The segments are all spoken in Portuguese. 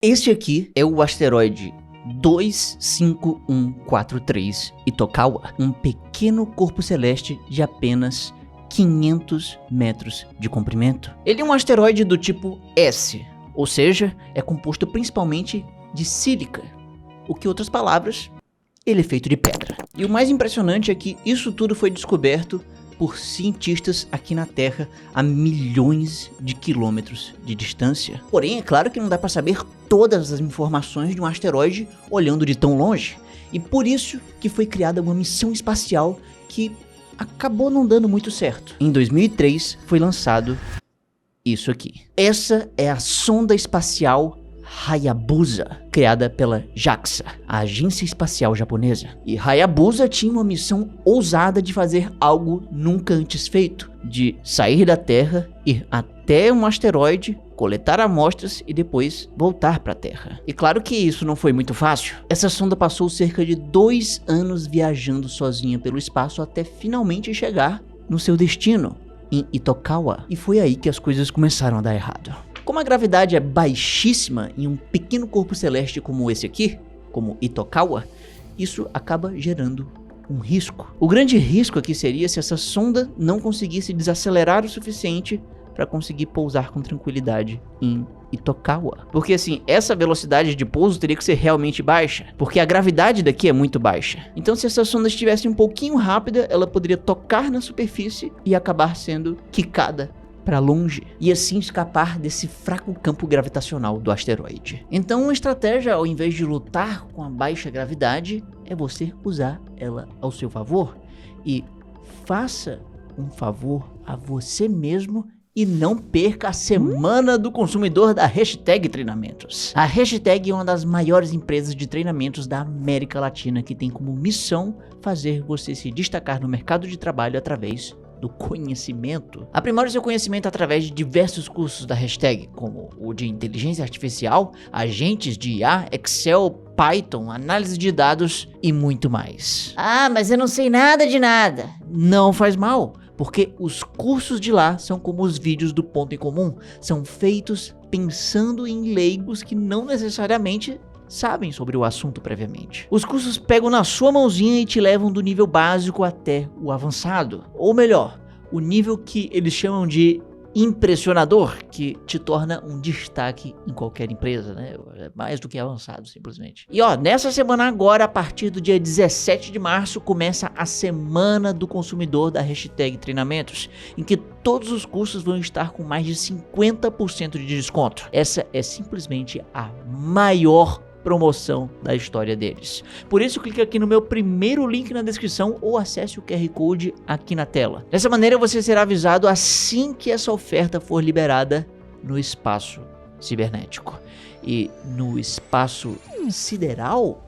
Este aqui é o asteroide 25143 Itokawa, um pequeno corpo celeste de apenas 500 metros de comprimento. Ele é um asteroide do tipo S, ou seja, é composto principalmente de sílica, o que, em outras palavras, ele é feito de pedra. E o mais impressionante é que isso tudo foi descoberto por cientistas aqui na Terra a milhões de quilômetros de distância. Porém, é claro que não dá para saber todas as informações de um asteroide olhando de tão longe. E por isso que foi criada uma missão espacial que acabou não dando muito certo. Em 2003 foi lançado isso aqui. Essa é a sonda espacial Hayabusa, criada pela JAXA, a Agência Espacial Japonesa. E Hayabusa tinha uma missão ousada de fazer algo nunca antes feito, de sair da Terra, ir até um asteroide, coletar amostras e depois voltar para a Terra. E claro que isso não foi muito fácil. Essa sonda passou cerca de 2 anos viajando sozinha pelo espaço até finalmente chegar no seu destino, em Itokawa. E foi aí que as coisas começaram a dar errado. Como a gravidade é baixíssima em um pequeno corpo celeste como esse aqui, como Itokawa, isso acaba gerando um risco. O grande risco aqui seria se essa sonda não conseguisse desacelerar o suficiente para conseguir pousar com tranquilidade em Itokawa. Porque assim, essa velocidade de pouso teria que ser realmente baixa, porque a gravidade daqui é muito baixa. Então se essa sonda estivesse um pouquinho rápida, ela poderia tocar na superfície e acabar sendo quicada para longe, e assim escapar desse fraco campo gravitacional do asteroide. Então uma estratégia, ao invés de lutar com a baixa gravidade, é você usar ela ao seu favor. E faça um favor a você mesmo e não perca a semana do consumidor da Hashtag Treinamentos. A Hashtag é uma das maiores empresas de treinamentos da América Latina que tem como missão fazer você se destacar no mercado de trabalho através do conhecimento. Aprimore seu conhecimento através de diversos cursos da Hashtag, como o de inteligência artificial, agentes de IA, Excel, Python, análise de dados e muito mais. Ah, mas eu não sei nada de nada. Não faz mal, porque os cursos de lá são como os vídeos do Ponto em Comum, são feitos pensando em leigos que não necessariamente sabem sobre o assunto previamente. Os cursos pegam na sua mãozinha e te levam do nível básico até o avançado. Ou melhor, o nível que eles chamam de impressionador, que te torna um destaque em qualquer empresa, né? É mais do que avançado, simplesmente. E ó, nessa semana agora, a partir do dia 17 de março, começa a Semana do Consumidor da Hashtag Treinamentos, em que todos os cursos vão estar com mais de 50% de desconto. Essa é simplesmente a maior promoção da história deles. Por isso, clique aqui no meu primeiro link na descrição ou acesse o QR Code aqui na tela. Dessa maneira, você será avisado assim que essa oferta for liberada no espaço cibernético. E no espaço sideral,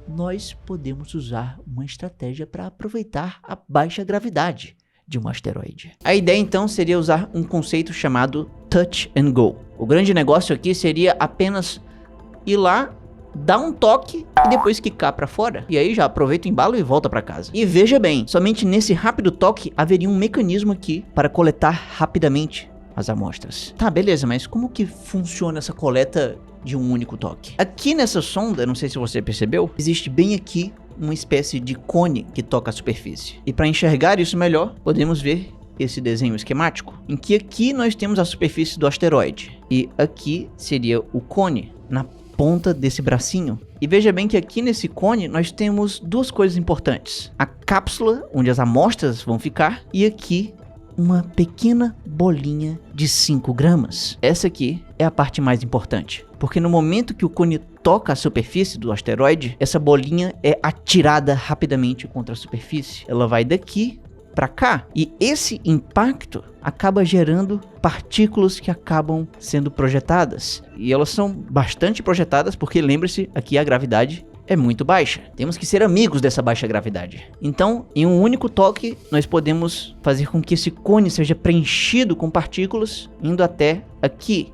nós podemos usar uma estratégia para aproveitar a baixa gravidade de um asteroide. A ideia então seria usar um conceito chamado Touch and Go. O grande negócio aqui seria apenas ir lá, dá um toque e depois quicar pra fora. E aí já aproveita o embalo e volta pra casa. E veja bem, somente nesse rápido toque haveria um mecanismo aqui para coletar rapidamente as amostras. Tá, beleza, mas como que funciona essa coleta de um único toque? Aqui nessa sonda, não sei se você percebeu, existe bem aqui uma espécie de cone que toca a superfície. E para enxergar isso melhor, podemos ver esse desenho esquemático, em que aqui nós temos a superfície do asteroide. E aqui seria o cone, na ponta desse bracinho. E veja bem que aqui nesse cone nós temos duas coisas importantes: a cápsula onde as amostras vão ficar e aqui uma pequena bolinha de 5 gramas. Essa aqui é a parte mais importante, porque no momento que o cone toca a superfície do asteroide, essa bolinha é atirada rapidamente contra a superfície. Ela vai daqui para cá, e esse impacto acaba gerando partículas que acabam sendo projetadas, e elas são bastante projetadas porque, lembre-se, aqui a gravidade é muito baixa. Temos que ser amigos dessa baixa gravidade. Então, em um único toque, nós podemos fazer com que esse cone seja preenchido com partículas, indo até aqui,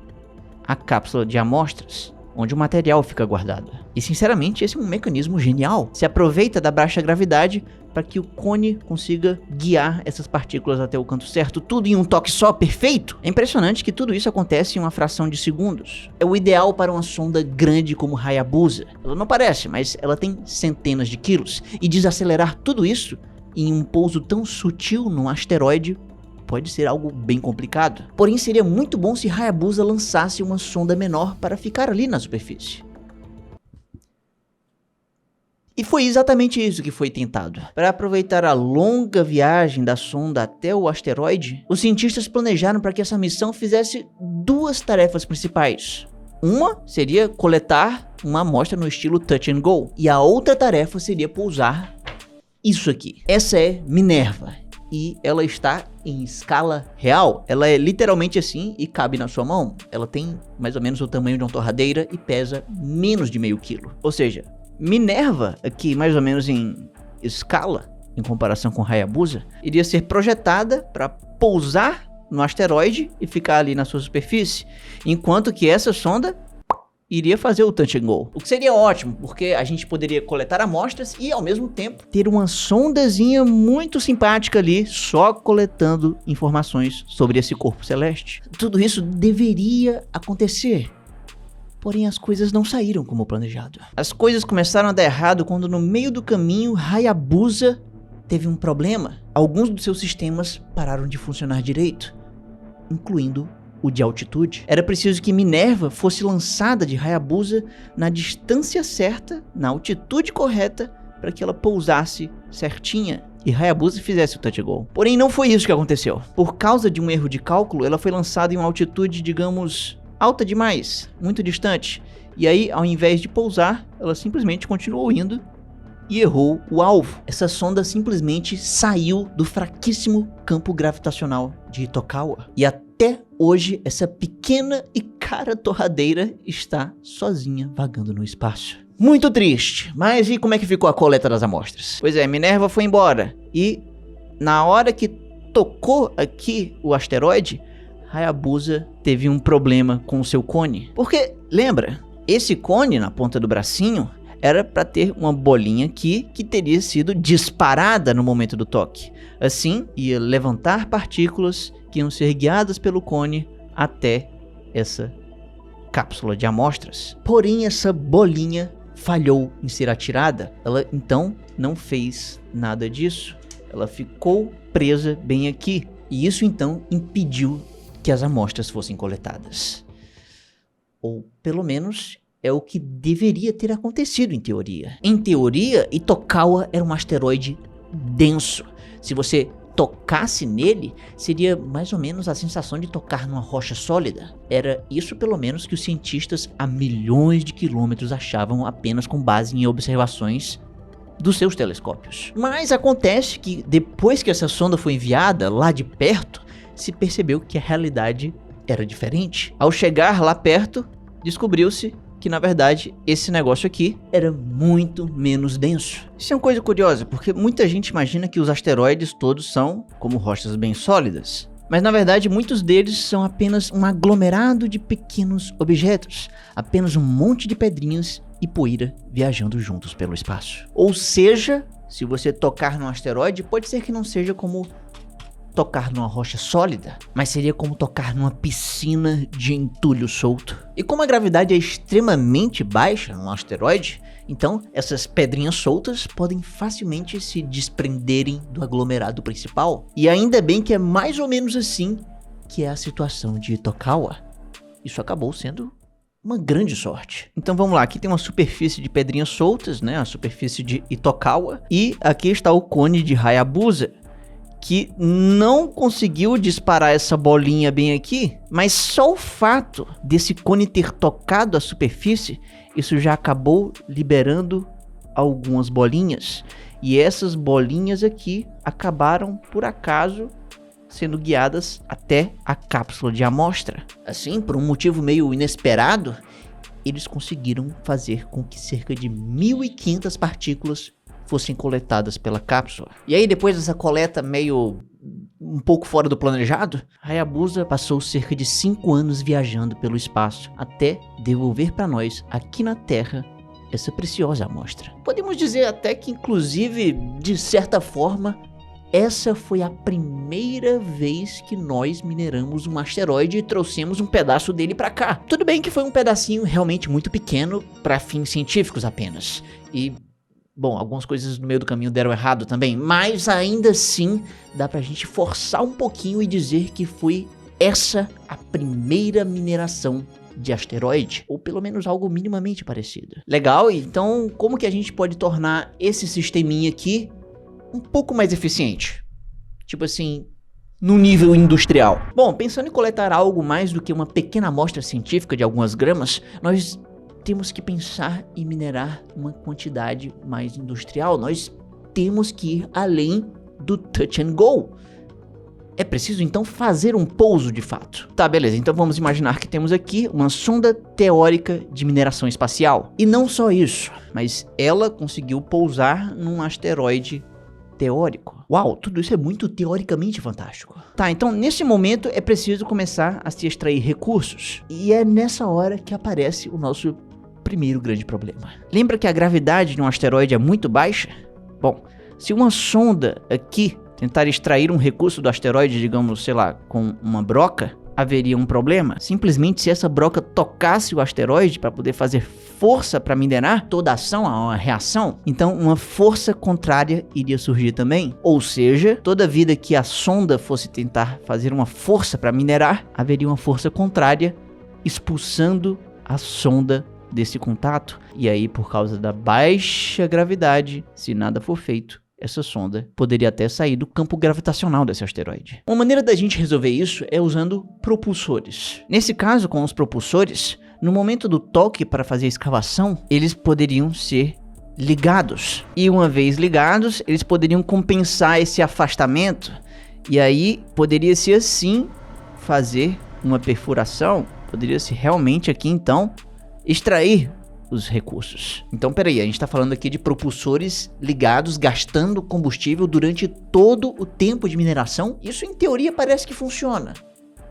a cápsula de amostras. onde o material fica guardado. E sinceramente, esse é um mecanismo genial. Se aproveita da baixa gravidade para que o cone consiga guiar essas partículas até o canto certo, tudo em um toque só, perfeito. É impressionante que tudo isso acontece em uma fração de segundos. É o ideal para uma sonda grande como Hayabusa. Ela não parece, mas ela tem centenas de quilos, e desacelerar tudo isso em um pouso tão sutil num asteroide pode ser algo bem complicado. Porém, seria muito bom se Hayabusa lançasse uma sonda menor para ficar ali na superfície. E foi exatamente isso que foi tentado. Para aproveitar a longa viagem da sonda até o asteroide, os cientistas planejaram para que essa missão fizesse duas tarefas principais. Uma seria coletar uma amostra no estilo Touch and Go, e a outra tarefa seria pousar isso aqui. Essa é Minerva, e ela está em escala real. Ela é literalmente assim e cabe na sua mão. Ela tem mais ou menos o tamanho de uma torradeira e pesa menos de meio quilo. Ou seja, Minerva, aqui mais ou menos em escala, em comparação com Hayabusa, iria ser projetada para pousar no asteroide e ficar ali na sua superfície, enquanto que essa sonda iria fazer o touch and go. O que seria ótimo, porque a gente poderia coletar amostras e ao mesmo tempo ter uma sondazinha muito simpática ali, só coletando informações sobre esse corpo celeste. Tudo isso deveria acontecer. Porém, as coisas não saíram como planejado. As coisas começaram a dar errado quando no meio do caminho, Hayabusa teve um problema. Alguns dos seus sistemas pararam de funcionar direito, incluindo o de altitude. Era preciso que Minerva fosse lançada de Hayabusa na distância certa, na altitude correta, para que ela pousasse certinha e Hayabusa fizesse o touch and go. Porém, não foi isso que aconteceu. Por causa de um erro de cálculo, ela foi lançada em uma altitude, digamos, alta demais, muito distante, e aí ao invés de pousar, ela simplesmente continuou indo e errou o alvo. Essa sonda simplesmente saiu do fraquíssimo campo gravitacional de Itokawa, e até hoje essa pequena e cara torradeira está sozinha vagando no espaço. Muito triste, mas e como é que ficou a coleta das amostras? Pois é, Minerva foi embora, e na hora que tocou aqui o asteroide, Hayabusa teve um problema com o seu cone. Porque, lembra, esse cone na ponta do bracinho era para ter uma bolinha aqui que teria sido disparada no momento do toque. Assim, ia levantar partículas que iam ser guiadas pelo cone até essa cápsula de amostras. Porém, essa bolinha falhou em ser atirada. Ela, então, não fez nada disso. Ela ficou presa bem aqui. E isso, então, impediu que as amostras fossem coletadas. Ou, pelo menos, é o que deveria ter acontecido em teoria. Em teoria, Itokawa era um asteroide denso. Se você tocasse nele, seria mais ou menos a sensação de tocar numa rocha sólida. Era isso, pelo menos, que os cientistas a milhões de quilômetros achavam apenas com base em observações dos seus telescópios. Mas acontece que, depois que essa sonda foi enviada lá de perto, se percebeu que a realidade era diferente. Ao chegar lá perto, descobriu-se que, na verdade, esse negócio aqui era muito menos denso. Isso é uma coisa curiosa, porque muita gente imagina que os asteroides todos são como rochas bem sólidas. Mas, na verdade, muitos deles são apenas um aglomerado de pequenos objetos, apenas um monte de pedrinhas e poeira viajando juntos pelo espaço. Ou seja, se você tocar num asteroide, pode ser que não seja como tocar numa rocha sólida, mas seria como tocar numa piscina de entulho solto. E como a gravidade é extremamente baixa num asteroide, então essas pedrinhas soltas podem facilmente se desprenderem do aglomerado principal. E ainda bem que é mais ou menos assim que é a situação de Itokawa. Isso acabou sendo uma grande sorte. Então vamos lá, aqui tem uma superfície de pedrinhas soltas, né, a superfície de Itokawa, e aqui está o cone de Hayabusa, que não conseguiu disparar essa bolinha bem aqui, mas só o fato desse cone ter tocado a superfície, isso já acabou liberando algumas bolinhas. E essas bolinhas aqui acabaram, por acaso, sendo guiadas até a cápsula de amostra. Assim, por um motivo meio inesperado, eles conseguiram fazer com que cerca de 1.500 partículas fossem coletadas pela cápsula. E aí, depois dessa coleta meio um pouco fora do planejado, Hayabusa passou cerca de 5 anos viajando pelo espaço até devolver para nós, aqui na Terra, essa preciosa amostra. Podemos dizer até que, inclusive, de certa forma, essa foi a primeira vez que nós mineramos um asteroide e trouxemos um pedaço dele para cá. Tudo bem que foi um pedacinho realmente muito pequeno para fins científicos apenas. E, bom, algumas coisas no meio do caminho deram errado também, mas ainda assim dá pra gente forçar um pouquinho e dizer que foi essa a primeira mineração de asteroide, ou pelo menos algo minimamente parecido. Legal, então como que a gente pode tornar esse sisteminha aqui um pouco mais eficiente? Tipo assim, no nível industrial. Bom, pensando em coletar algo mais do que uma pequena amostra científica de algumas gramas, nós temos que pensar em minerar uma quantidade mais industrial. Nós temos que ir além do touch and go. É preciso então fazer um pouso de fato. Tá, beleza, então vamos imaginar que temos aqui uma sonda teórica de mineração espacial. E não só isso, mas ela conseguiu pousar num asteroide teórico. Uau, tudo isso é muito teoricamente fantástico. Tá, então nesse momento é preciso começar a se extrair recursos. E é nessa hora que aparece o nosso primeiro grande problema. Lembra que a gravidade de um asteroide é muito baixa? Bom, se uma sonda aqui tentar extrair um recurso do asteroide, digamos, sei lá, com uma broca, haveria um problema. Simplesmente se essa broca tocasse o asteroide para poder fazer força para minerar, toda ação, uma reação, então uma força contrária iria surgir também. Ou seja, toda vida que a sonda fosse tentar fazer uma força para minerar, haveria uma força contrária expulsando a sonda desse contato. E aí, por causa da baixa gravidade, se nada for feito, essa sonda poderia até sair do campo gravitacional desse asteroide. Uma maneira da gente resolver isso é usando propulsores. Nesse caso, com os propulsores, no momento do toque para fazer a escavação, eles poderiam ser ligados. E uma vez ligados, eles poderiam compensar esse afastamento. E aí, poderia-se assim fazer uma perfuração. Poderia-se realmente aqui, então, extrair os recursos. Então, peraí, a gente está falando aqui de propulsores ligados, gastando combustível durante todo o tempo de mineração. Isso, em teoria, parece que funciona,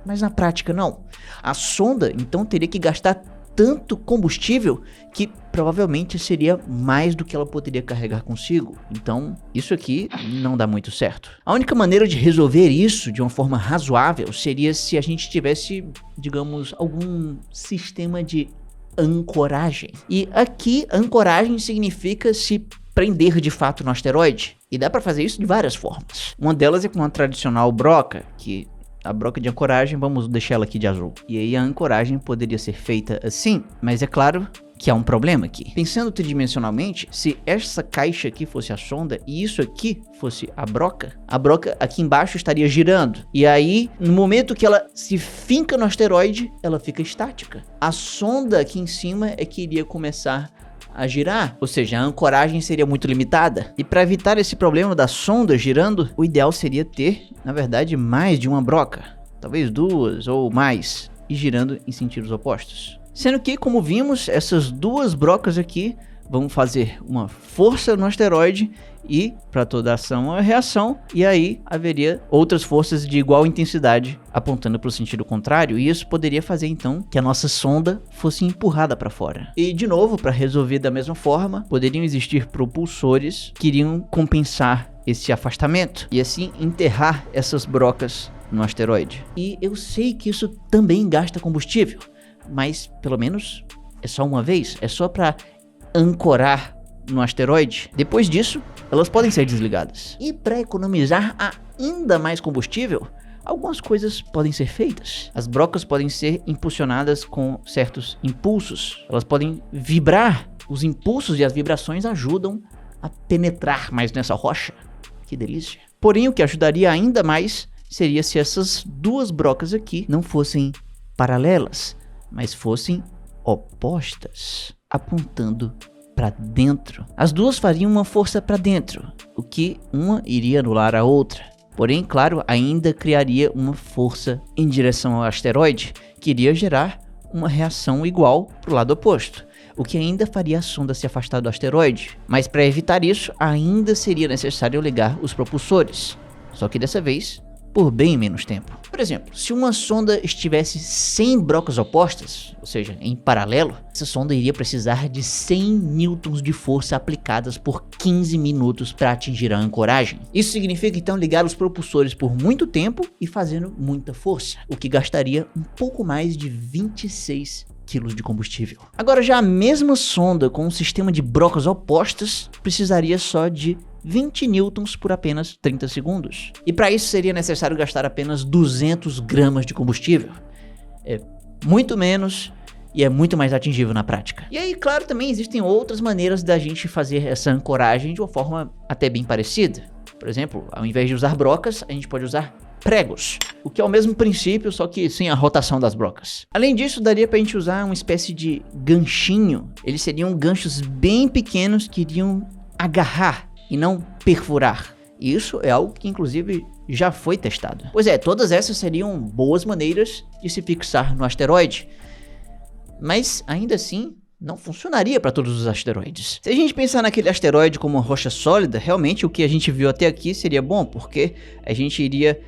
mas na prática não. A sonda, então, teria que gastar tanto combustível que provavelmente seria mais do que ela poderia carregar consigo. Então, isso aqui não dá muito certo. A única maneira de resolver isso de uma forma razoável seria se a gente tivesse, digamos, algum sistema de ancoragem. E aqui, ancoragem significa se prender de fato no asteroide. E dá para fazer isso de várias formas. Uma delas é com a tradicional broca, que a broca de ancoragem, vamos deixar ela aqui de azul. E aí a ancoragem poderia ser feita assim, mas é claro que há um problema aqui. Pensando tridimensionalmente, se essa caixa aqui fosse a sonda e isso aqui fosse a broca aqui embaixo estaria girando. E aí, no momento que ela se finca no asteroide, ela fica estática. A sonda aqui em cima é que iria começar a girar, ou seja, a ancoragem seria muito limitada. E para evitar esse problema da sonda girando, o ideal seria ter, na verdade, mais de uma broca, talvez 2 ou mais, e girando em sentidos opostos. Sendo que, como vimos, essas 2 brocas aqui vão fazer uma força no asteroide e, para toda ação, uma reação, e aí haveria outras forças de igual intensidade apontando para o sentido contrário, e isso poderia fazer então que a nossa sonda fosse empurrada para fora. E, de novo, para resolver da mesma forma, poderiam existir propulsores que iriam compensar esse afastamento e assim enterrar essas brocas no asteroide. E eu sei que isso também gasta combustível, mas pelo menos é só uma vez, é só para ancorar no asteroide. Depois disso, elas podem ser desligadas. E para economizar ainda mais combustível, algumas coisas podem ser feitas. As brocas podem ser impulsionadas com certos impulsos. Elas podem vibrar. Os impulsos e as vibrações ajudam a penetrar mais nessa rocha. Que delícia. Porém, o que ajudaria ainda mais seria se essas 2 brocas aqui não fossem paralelas, mas fossem opostas, apontando para dentro. As 2 fariam uma força para dentro, o que uma iria anular a outra. Porém, claro, ainda criaria uma força em direção ao asteroide, que iria gerar uma reação igual para o lado oposto, o que ainda faria a sonda se afastar do asteroide. Mas para evitar isso, ainda seria necessário ligar os propulsores. Só que dessa vez, por bem menos tempo. Por exemplo, se uma sonda estivesse sem brocas opostas, ou seja, em paralelo, essa sonda iria precisar de 100 newtons de força aplicadas por 15 minutos para atingir a ancoragem. Isso significa então ligar os propulsores por muito tempo e fazendo muita força, o que gastaria um pouco mais de 26 quilos de combustível. Agora, já a mesma sonda com um sistema de brocas opostas precisaria só de 20 newtons por apenas 30 segundos. E para isso seria necessário gastar apenas 200 gramas de combustível. É muito menos e é muito mais atingível na prática. E aí, claro, também existem outras maneiras da gente fazer essa ancoragem de uma forma até bem parecida. Por exemplo, ao invés de usar brocas, a gente pode usar pregos, o que é o mesmo princípio, só que sem a rotação das brocas. Além disso, daria pra gente usar uma espécie de ganchinho. Eles seriam ganchos bem pequenos que iriam agarrar e não perfurar. E isso é algo que inclusive já foi testado. Pois é, todas essas seriam boas maneiras de se fixar no asteroide. Mas ainda assim, não funcionaria para todos os asteroides. Se a gente pensar naquele asteroide como uma rocha sólida, realmente o que a gente viu até aqui seria bom, porque a gente iria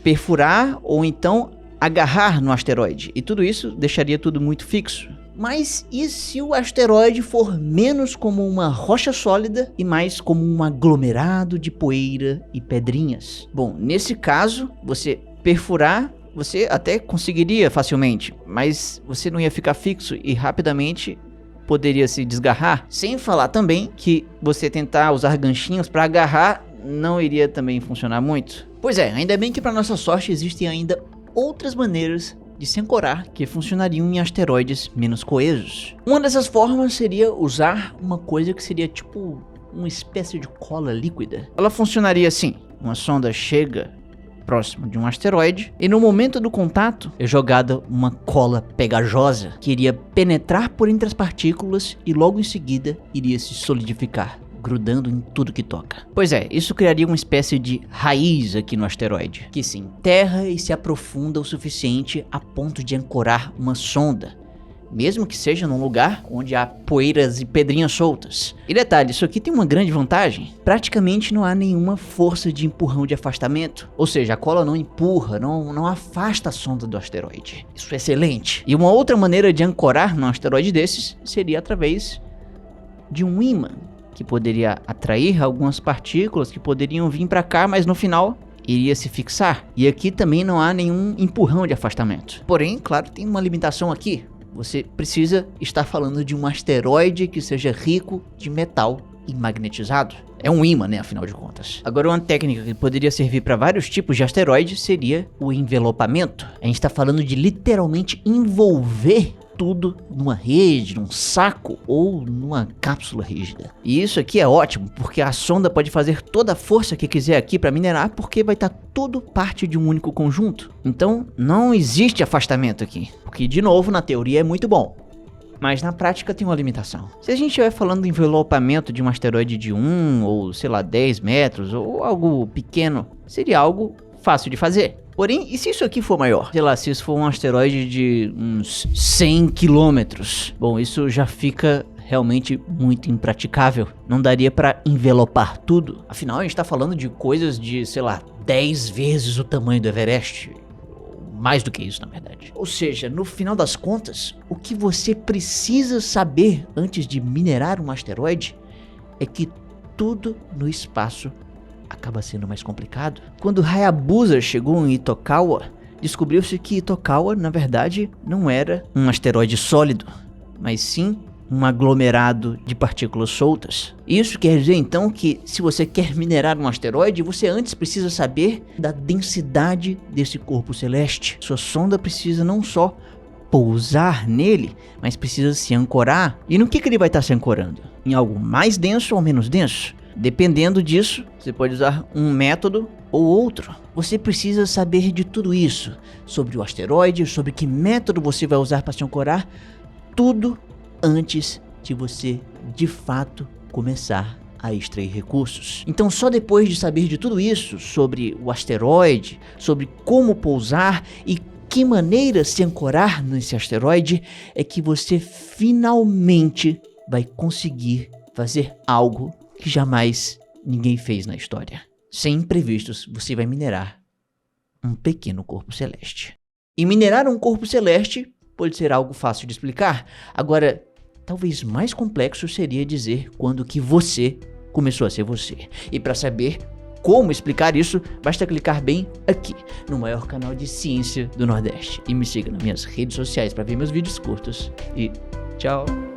perfurar ou então agarrar no asteroide, e tudo isso deixaria tudo muito fixo. Mas e se o asteroide for menos como uma rocha sólida e mais como um aglomerado de poeira e pedrinhas? Bom, nesse caso, você perfurar, você até conseguiria facilmente, mas você não ia ficar fixo e rapidamente poderia se desgarrar. Sem falar também que você tentar usar ganchinhos para agarrar não iria também funcionar muito. Pois é, ainda bem que para nossa sorte existem ainda outras maneiras de se ancorar que funcionariam em asteroides menos coesos. Uma dessas formas seria usar uma coisa que seria tipo uma espécie de cola líquida. Ela funcionaria assim: uma sonda chega próximo de um asteroide e no momento do contato é jogada uma cola pegajosa que iria penetrar por entre as partículas e logo em seguida iria se solidificar, grudando em tudo que toca. Pois é, isso criaria uma espécie de raiz aqui no asteroide, que se enterra e se aprofunda o suficiente a ponto de ancorar uma sonda, mesmo que seja num lugar onde há poeiras e pedrinhas soltas. E detalhe, isso aqui tem uma grande vantagem: praticamente não há nenhuma força de empurrão de afastamento, ou seja, a cola não empurra, não afasta a sonda do asteroide. Isso é excelente. E uma outra maneira de ancorar num asteroide desses seria através de um ímã, que poderia atrair algumas partículas que poderiam vir para cá, mas no final iria se fixar. E aqui também não há nenhum empurrão de afastamento. Porém, claro, tem uma limitação aqui. Você precisa estar falando de um asteroide que seja rico de metal e magnetizado. É um ímã, né, afinal de contas. Agora, uma técnica que poderia servir para vários tipos de asteroides seria o envelopamento. A gente está falando de literalmente envolver tudo numa rede, num saco ou numa cápsula rígida. E isso aqui é ótimo, porque a sonda pode fazer toda a força que quiser aqui para minerar, porque vai estar tudo parte de um único conjunto. Então não existe afastamento aqui, porque de novo na teoria é muito bom, mas na prática tem uma limitação. Se a gente estiver falando do envelopamento de um asteroide de 1 ou sei lá 10 metros ou algo pequeno, seria algo fácil de fazer. Porém, e se isso aqui for maior? Sei lá, se isso for um asteroide de uns 100 quilômetros. Bom, isso já fica realmente muito impraticável. Não daria para envelopar tudo. Afinal, a gente tá falando de coisas de, sei lá, 10 vezes o tamanho do Everest. Mais do que isso, na verdade. Ou seja, no final das contas, o que você precisa saber antes de minerar um asteroide é que tudo no espaço acaba sendo mais complicado. Quando Hayabusa chegou em Itokawa, descobriu-se que Itokawa, na verdade, não era um asteroide sólido, mas sim um aglomerado de partículas soltas. Isso quer dizer então que se você quer minerar um asteroide, você antes precisa saber da densidade desse corpo celeste. Sua sonda precisa não só pousar nele, mas precisa se ancorar. E no que ele vai estar se ancorando? Em algo mais denso ou menos denso? Dependendo disso, você pode usar um método ou outro. Você precisa saber de tudo isso, sobre o asteroide, sobre que método você vai usar para se ancorar, tudo antes de você, de fato, começar a extrair recursos. Então só depois de saber de tudo isso, sobre o asteroide, sobre como pousar e que maneira se ancorar nesse asteroide, é que você finalmente vai conseguir fazer algo que jamais ninguém fez na história. Sem imprevistos, você vai minerar um pequeno corpo celeste. E minerar um corpo celeste pode ser algo fácil de explicar. Agora, talvez mais complexo seria dizer quando que você começou a ser você. E para saber como explicar isso, basta clicar bem aqui, no maior canal de ciência do Nordeste. E me siga nas minhas redes sociais para ver meus vídeos curtos. E tchau!